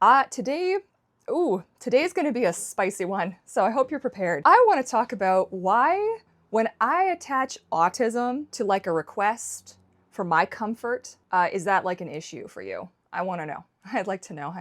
Today's gonna be a spicy one, so I hope you're prepared. I wanna talk about why, when I attach autism to like a request for my comfort, is that like an issue for you? I wanna know. I'd like to know.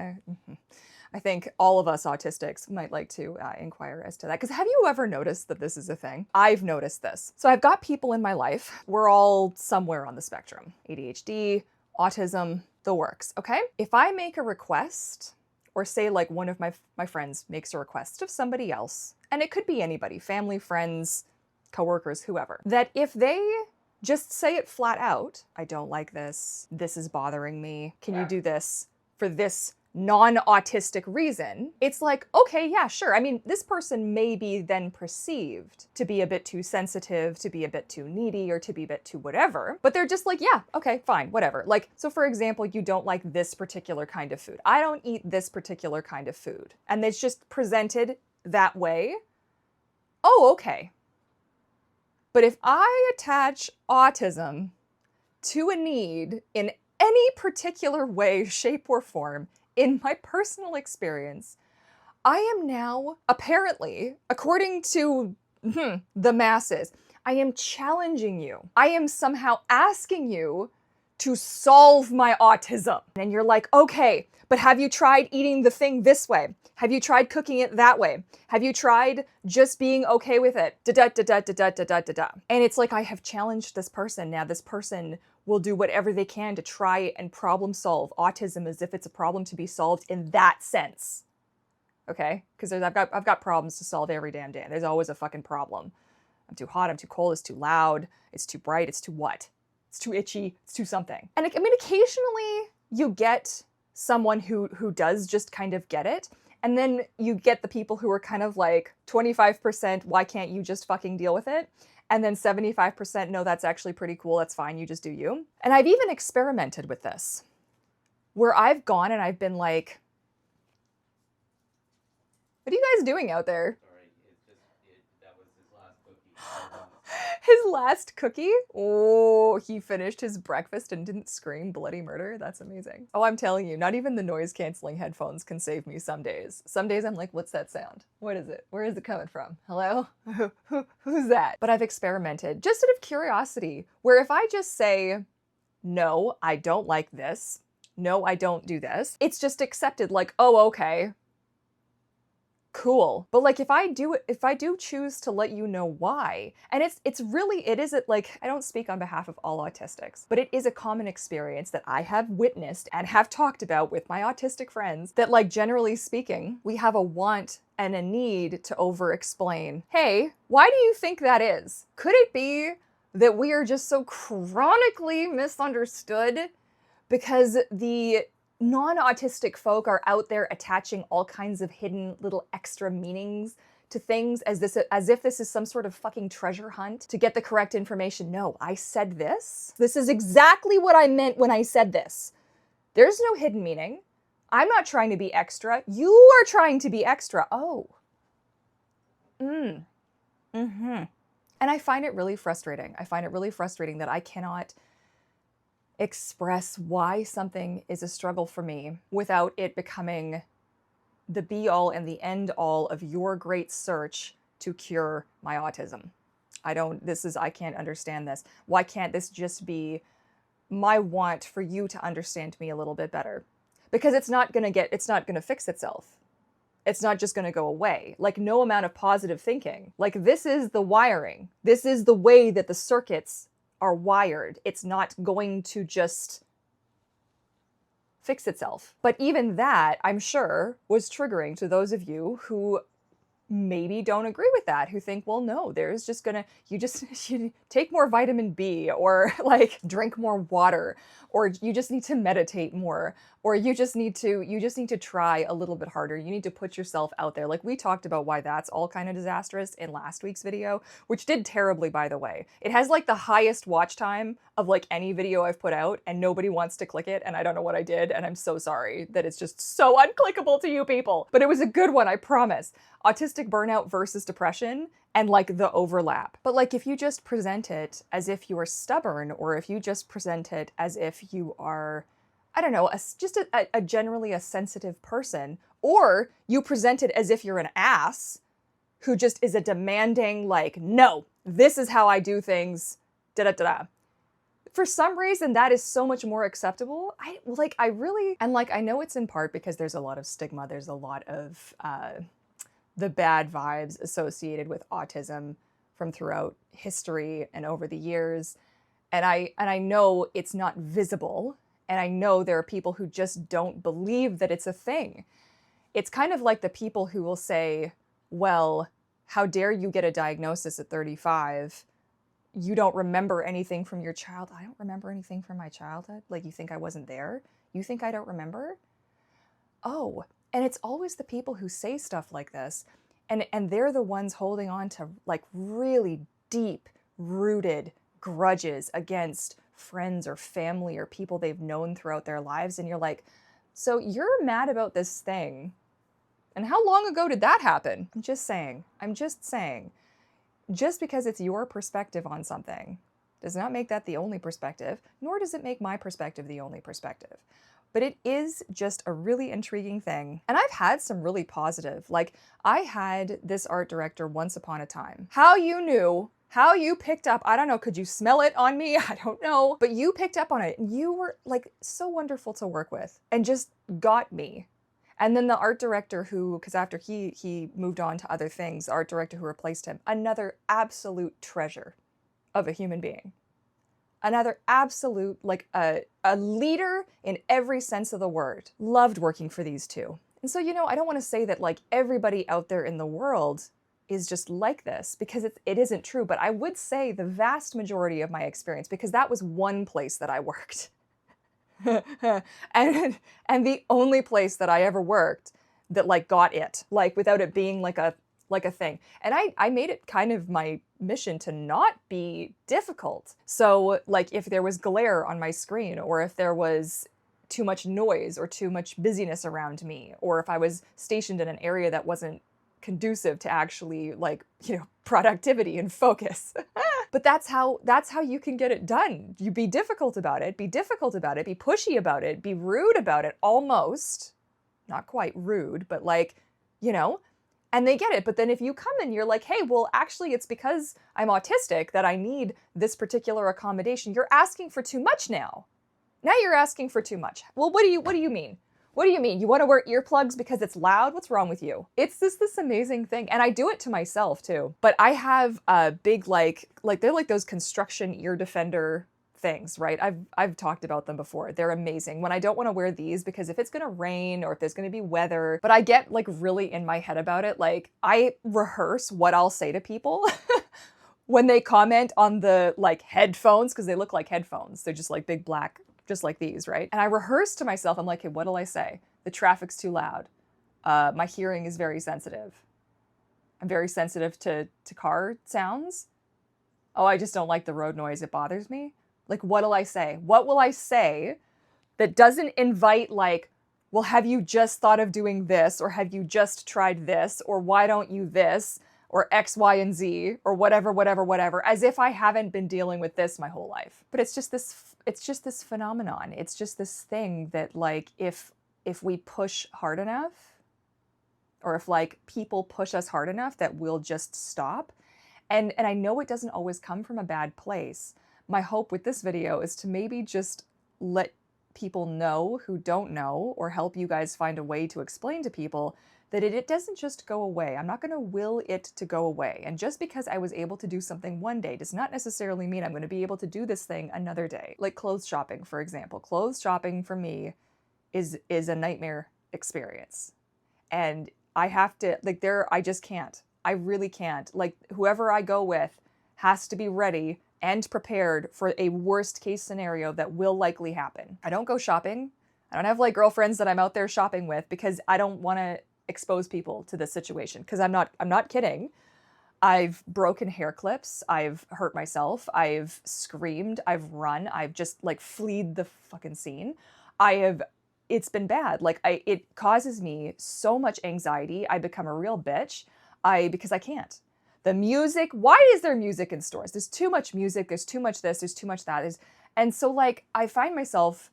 I think all of us autistics might like to inquire as to that. Because have you ever noticed that this is a thing? I've noticed this. So I've got people in my life. We're all somewhere on the spectrum. ADHD, autism, the works, okay? If I make a request, or say like one of my friends makes a request of somebody else, and it could be anybody, family, friends, coworkers, whoever, that if they just say it flat out, I don't like this, this is bothering me, can you do this for this non-autistic reason, it's like, okay, yeah, sure. I mean, this person may be then perceived to be a bit too sensitive, to be a bit too needy, or to be a bit too whatever, but they're just like, yeah, okay, fine, whatever. Like, so for example, you don't like this particular kind of food. I don't eat this particular kind of food. And it's just presented that way. Oh, okay. But if I attach autism to a need in any particular way, shape, or form, in my personal experience, I am now, apparently, according to the masses, I am challenging you. I am somehow asking you to solve my autism. And you're like, okay, but have you tried eating the thing this way? Have you tried cooking it that way? Have you tried just being okay with it? Da-da-da-da-da-da-da-da-da. And it's like, I have challenged this person. Now this person will do whatever they can to try and problem solve autism as if it's a problem to be solved in that sense. Okay? Because I've got problems to solve every damn day. There's always a fucking problem. I'm too hot, I'm too cold, it's too loud, it's too bright, it's too what? It's too itchy, it's too something. And I mean, occasionally you get someone who does just kind of get it. And then you get the people who are kind of like 25%, why can't you just fucking deal with it? And then 75%, no, that's actually pretty cool, that's fine, you just do you. And I've even experimented with this, where I've gone and I've been like, what are you guys doing out there? Sorry, that was his last cookie. His last cookie? Oh, he finished his breakfast and didn't scream bloody murder? That's amazing. Oh, I'm telling you, not even the noise-canceling headphones can save me some days. Some days I'm like, what's that sound? What is it? Where is it coming from? Hello? Who's that? But I've experimented, just out of curiosity, where if I just say, no, I don't like this, no, I don't do this, it's just accepted like, oh, okay. Cool. But like if I do choose to let you know why, and it isn't like, I don't speak on behalf of all autistics, but it is a common experience that I have witnessed and have talked about with my autistic friends that, like, generally speaking, we have a want and a need to over-explain. Hey, why do you think that is? Could it be that we are just so chronically misunderstood because the non-autistic folk are out there attaching all kinds of hidden little extra meanings to things as if this is some sort of fucking treasure hunt to get the correct information? No, I said this. This is exactly what I meant when I said this. There's no hidden meaning. I'm not trying to be extra. You are trying to be extra. Oh. And I find it really frustrating. I find it really frustrating that I cannot express why something is a struggle for me without it becoming the be-all and the end-all of your great search to cure my autism. I can't understand this. Why can't this just be my want for you to understand me a little bit better? Because it's not gonna fix itself. It's not just gonna go away. Like, no amount of positive thinking. Like, this is the wiring. This is the way that the circuits are wired. It's not going to just fix itself. But even that, I'm sure, was triggering to those of you who maybe don't agree with that, who think, well, no, you take more vitamin B, or like drink more water, or you just need to meditate more, or you just need to try a little bit harder. You need to put yourself out there. Like, we talked about why that's all kind of disastrous in last week's video, which did terribly, by the way. It has like the highest watch time of like any video I've put out, and nobody wants to click it, and I don't know what I did, and I'm so sorry that it's just so unclickable to you people. But it was a good one, I promise. Autistic burnout versus depression, and like the overlap. But like, if you just present it as if you are stubborn, or if you just present it as if you are, I don't know, just a generally a sensitive person, or you present it as if you're an ass who just is a demanding, like, no, this is how I do things, da-da-da-da. For some reason, that is so much more acceptable. I know it's in part because there's a lot of stigma. There's a lot of the bad vibes associated with autism from throughout history and over the years. And I know it's not visible. And I know there are people who just don't believe that it's a thing. It's kind of like the people who will say, well, how dare you get a diagnosis at 35? You don't remember anything from your child. I don't remember anything from my childhood. Like, you think I wasn't there? You think I don't remember? Oh, and it's always the people who say stuff like this, and they're the ones holding on to like really deep rooted grudges against friends or family or people they've known throughout their lives. And you're like, so you're mad about this thing. And how long ago did that happen? I'm just saying. Just because it's your perspective on something does not make that the only perspective, nor does it make my perspective the only perspective. But it is just a really intriguing thing. And I've had some really positive, like I had this art director once upon a time. How you knew, how you picked up, I don't know, could you smell it on me? I don't know. But you picked up on it. You were like so wonderful to work with and just got me. And then the art director who, because after he moved on to other things, the art director who replaced him, another absolute treasure of a human being. Another absolute, like a leader in every sense of the word. Loved working for these two. And so, you know, I don't want to say that like everybody out there in the world is just like this, because it isn't true. But I would say the vast majority of my experience, because that was one place that I worked. and the only place that I ever worked that like got it, like without it being like a thing. And I made it kind of my mission to not be difficult. So like if there was glare on my screen, or if there was too much noise or too much busyness around me, or if I was stationed in an area that wasn't conducive to actually like, you know, productivity and focus. But that's how you can get it done. You be difficult about it, be pushy about it, be rude about it, almost. Not quite rude, but like, you know, and they get it. But then if you come and you're like, hey, well, actually it's because I'm autistic that I need this particular accommodation, you're asking for too much now. Now you're asking for too much. Well, what do you mean? What do you mean? You want to wear earplugs because it's loud? What's wrong with you? It's this amazing thing. And I do it to myself too. But I have a big, like they're like those construction ear defender things, right? I've talked about them before. They're amazing. When I don't want to wear these because if it's going to rain or if there's going to be weather, but I get like really in my head about it. Like I rehearse what I'll say to people when they comment on the like headphones, because they look like headphones. They're just like big black, just like these, right? And I rehearse to myself, I'm like, hey, what'll I say? The traffic's too loud. My hearing is very sensitive. I'm very sensitive to car sounds. Oh, I just don't like the road noise. It bothers me. Like, what'll I say? What will I say that doesn't invite like, well, have you just thought of doing this? Or have you just tried this? Or why don't you this? Or X, Y, and Z, or whatever, as if I haven't been dealing with this my whole life. But it's just this phenomenon. It's just this thing that like, if we push hard enough, or if like people push us hard enough, that we'll just stop. And I know it doesn't always come from a bad place. My hope with this video is to maybe just let people know who don't know, or help you guys find a way to explain to people that it doesn't just go away. I'm not going to will it to go away. And just because I was able to do something one day does not necessarily mean I'm going to be able to do this thing another day. Like clothes shopping, for example. Clothes shopping for me is a nightmare experience. And I have to, like I just can't. I really can't. Like whoever I go with has to be ready and prepared for a worst case scenario that will likely happen. I don't go shopping. I don't have like girlfriends that I'm out there shopping with because I don't want to expose people to this situation, because I'm not kidding. I've broken hair clips, I've hurt myself, I've screamed, I've run, I've just like fled the fucking scene. It's been bad. Like it causes me so much anxiety. I become a real bitch because I can't. The music, why is there music in stores? There's too much music, there's too much this, there's too much that. And so like I find myself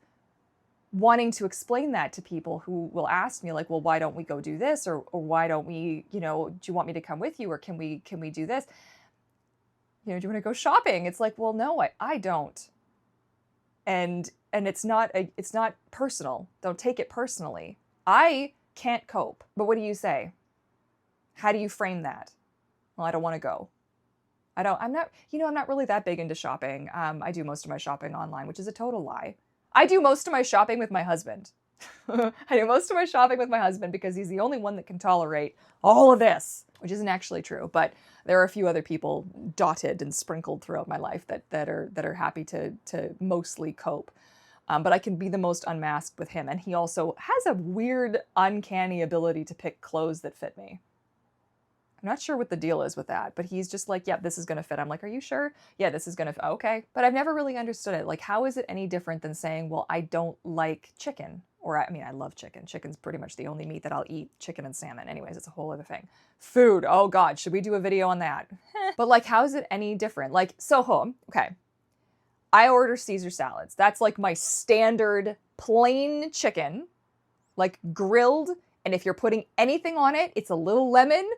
wanting to explain that to people who will ask me like, well, why don't we go do this? Or why don't we, do you want me to come with you? Or can we do this? Do you want to go shopping? It's like, well, no, I don't. And it's not personal. Don't take it personally. I can't cope. But what do you say? How do you frame that? Well, I don't want to go. I'm not really that big into shopping. I do most of my shopping online, which is a total lie. I do most of my shopping with my husband. I do most of my shopping with my husband because he's the only one that can tolerate all of this, which isn't actually true. But there are a few other people dotted and sprinkled throughout my life that are happy to mostly cope. But I can be the most unmasked with him. And he also has a weird, uncanny ability to pick clothes that fit me. I'm not sure what the deal is with that, but he's just like, yeah, this is going to fit. I'm like, are you sure? Yeah, this is going to fit. Okay. But I've never really understood it. Like, how is it any different than saying, well, I don't like chicken? Or I love chicken. Chicken's pretty much the only meat that I'll eat. Chicken and salmon. Anyways, it's a whole other thing. Food. Oh God, should we do a video on that? But like, how is it any different? Like, Soho, okay. I order Caesar salads. That's like my standard plain chicken, like grilled. And if you're putting anything on it, it's a little lemon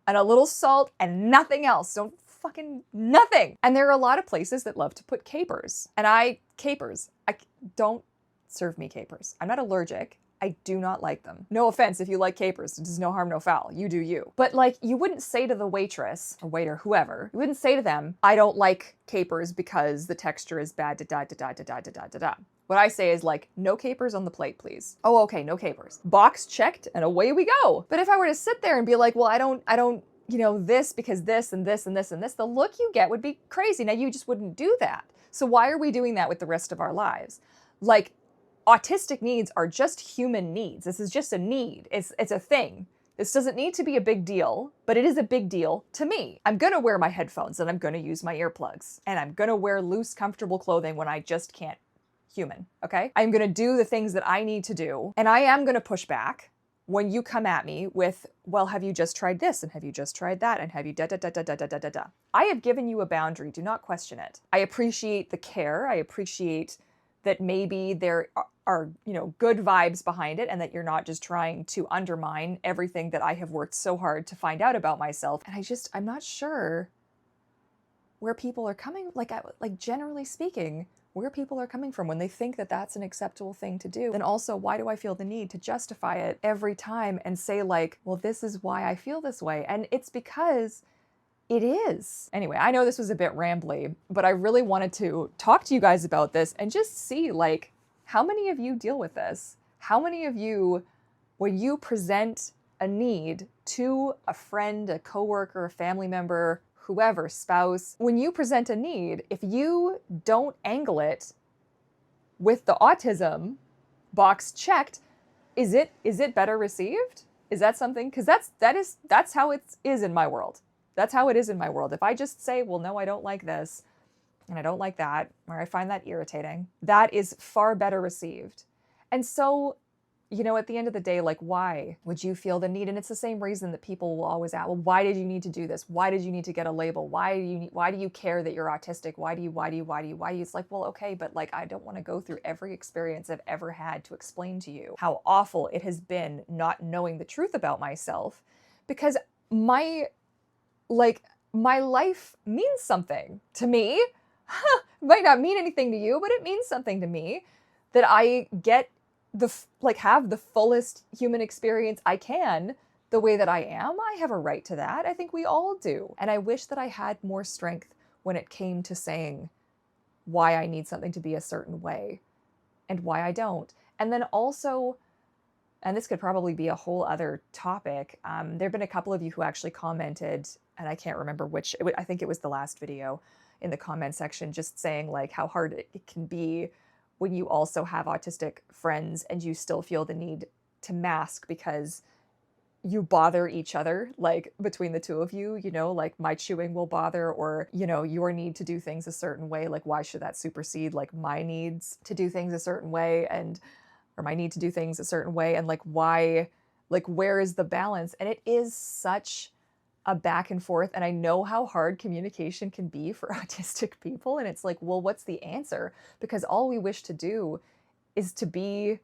and a little salt and nothing else. Don't fucking nothing. And there are a lot of places that love to put capers. And I don't serve me capers. I'm not allergic. I do not like them. No offense if you like capers. There's no harm, no foul. You do you. But like, you wouldn't say to the waitress or waiter, whoever, you wouldn't say to them, I don't like capers because the texture is bad, da-da-da-da-da-da-da-da-da. What I say is like, no capers on the plate, please. Oh, okay, no capers. Box checked and away we go. But if I were to sit there and be like, well, I don't, this because this and this and this and this, the look you get would be crazy. Now you just wouldn't do that. So why are we doing that with the rest of our lives? Like, autistic needs are just human needs. This is just a need. It's a thing. This doesn't need to be a big deal, but it is a big deal to me. I'm gonna wear my headphones and I'm gonna use my earplugs and I'm gonna wear loose, comfortable clothing when I just can't human, okay? I'm gonna do the things that I need to do, and I am gonna push back when you come at me with, well, have you just tried this, and have you just tried that, and have you da-da-da-da-da-da-da-da. I have given you a boundary, do not question it. I appreciate the care, I appreciate that maybe there are, good vibes behind it, and that you're not just trying to undermine everything that I have worked so hard to find out about myself. And I'm not sure where people are coming, like generally speaking, where people are coming from when they think that that's an acceptable thing to do. Then also, why do I feel the need to justify it every time and say like, well, this is why I feel this way? And it's because it is. Anyway, I know this was a bit rambly, but I really wanted to talk to you guys about this and just see like, how many of you deal with this? How many of you, when you present a need to a friend, a coworker, a family member, whoever, spouse, when you present a need, if you don't angle it with the autism box checked, is it better received? Is that something? Because that's how it is in my world. That's how it is in my world. If I just say, well, no, I don't like this, and I don't like that, or I find that irritating, that is far better received. And so, at the end of the day, like, why would you feel the need? And it's the same reason that people will always ask, well, why did you need to do this? Why did you need to get a label? Why do you care that you're autistic? Why do you? It's like, well, okay, but like, I don't want to go through every experience I've ever had to explain to you how awful it has been not knowing the truth about myself, because my life means something to me. It might not mean anything to you, but it means something to me that I get have the fullest human experience I can the way that I am. I have a right to that. I think we all do. And I wish that I had more strength when it came to saying why I need something to be a certain way and why I don't. And then also, and this could probably be a whole other topic, there have been a couple of you who actually commented, and I can't remember which, I think it was the last video in the comment section, just saying like how hard it can be when you also have autistic friends and you still feel the need to mask because you bother each other, like between the two of you, like my chewing will bother, or, your need to do things a certain way. Like, why should that supersede like my needs to do things a certain way or my need to do things a certain way? And like, why, like, where is the balance? And it is such a back and forth. And I know how hard communication can be for autistic people. And it's like, well, what's the answer? Because all we wish to do is to be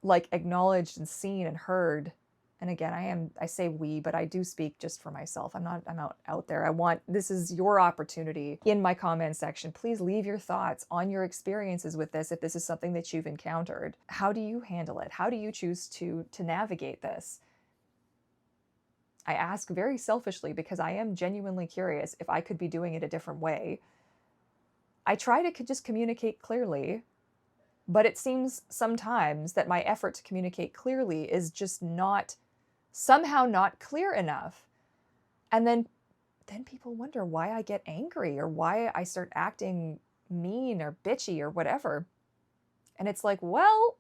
like acknowledged and seen and heard. And again, I say we, but I do speak just for myself. I'm out there. This is your opportunity in my comment section. Please leave your thoughts on your experiences with this if this is something that you've encountered. How do you handle it? How do you choose to navigate this? I ask very selfishly because I am genuinely curious if I could be doing it a different way. I try to just communicate clearly, but it seems sometimes that my effort to communicate clearly is just somehow not clear enough. And then people wonder why I get angry or why I start acting mean or bitchy or whatever. And it's like, well,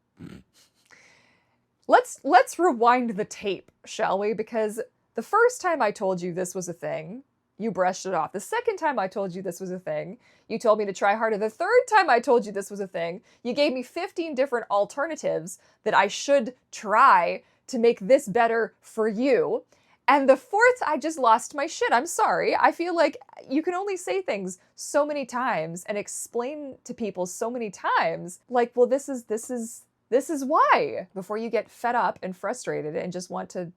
let's rewind the tape, shall we? Because the first time I told you this was a thing, you brushed it off. The second time I told you this was a thing, you told me to try harder. The third time I told you this was a thing, you gave me 15 different alternatives that I should try to make this better for you. And the fourth, I just lost my shit. I'm sorry. I feel like you can only say things so many times and explain to people so many times. Like, well, this is why. Before you get fed up and frustrated and just want to,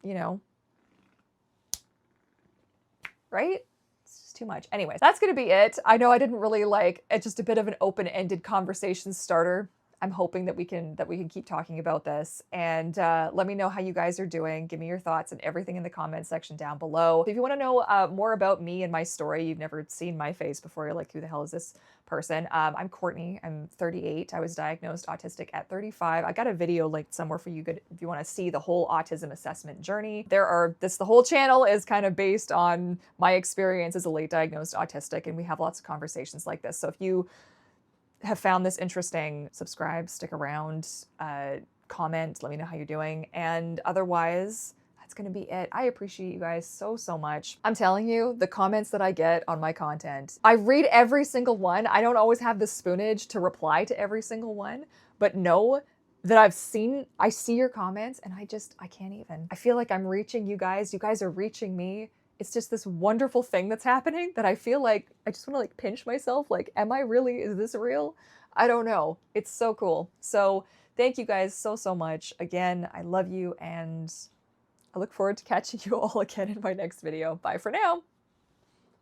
right? It's just too much. Anyways, that's gonna be it. I know I didn't really it's just a bit of an open-ended conversation starter. I'm hoping that we can keep talking about this, and let me know how you guys are doing. Give me your thoughts and everything in the comment section down below. If you want to know more about me and my story, you've never seen my face before, you're like, who the hell is this person? I'm Courtney. I'm 38. I was diagnosed autistic at 35. I got a video linked somewhere for you if you want to see the whole autism assessment journey. The whole channel is kind of based on my experience as a late diagnosed autistic, and we have lots of conversations like this. So if you have found this interesting, subscribe, stick around, comment, let me know how you're doing. And otherwise, that's gonna be it. I appreciate you guys so much. I'm telling you, the comments that I get on my content, I read every single one. I don't always have the spoonage to reply to every single one, but know that I see your comments and I can't even. I feel like I'm reaching you guys are reaching me. It's just this wonderful thing that's happening that I feel like I just want to pinch myself. Like, is this real? I don't know. It's so cool. So thank you guys so much. Again, I love you and I look forward to catching you all again in my next video. Bye for now.